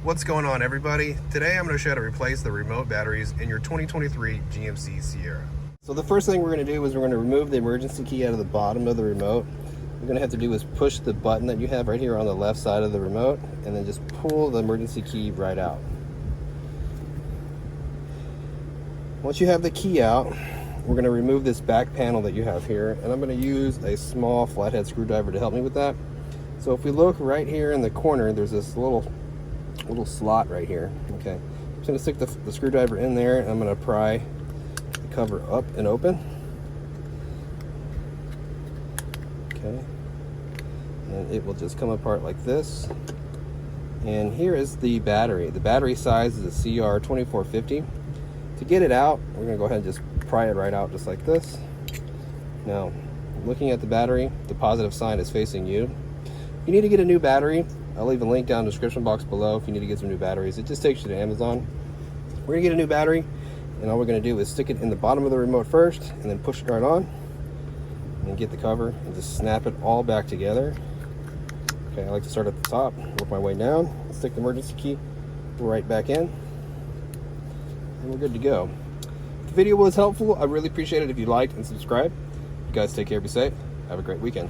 What's going on, everybody? Today I'm going to show you how to replace the remote batteries in your 2023 GMC Sierra. So the first thing we're going to do is we're going to remove the emergency key out of the bottom of the remote. What you're going to have to do is push the button that you have right here on the left side of the remote and then just pull the emergency key right out. Once you have the key out, we're going to remove this back panel that you have here, and I'm going to use a small flathead screwdriver to help me with that. So if we look right here in the corner, there's this little slot right here. Okay, I'm just going to stick the screwdriver in there, and I'm going to pry the cover up and open. Okay, and it will just come apart like this. And here is the battery. The battery size is a CR2450. To get it out, we're going to go ahead and just pry it right out just like this. Now, looking at the battery, the positive sign is facing you. If you need to get a new battery, I'll leave a link down in the description box below if you need to get some new batteries. It just takes you to Amazon. We're going to get a new battery, and all we're going to do is stick it in the bottom of the remote first, and then push it right on, and get the cover, and just snap it all back together. Okay, I like to start at the top, work my way down, stick the emergency key right back in, and we're good to go. If the video was helpful, I really appreciate it if you liked and subscribed. You guys take care, be safe, have a great weekend.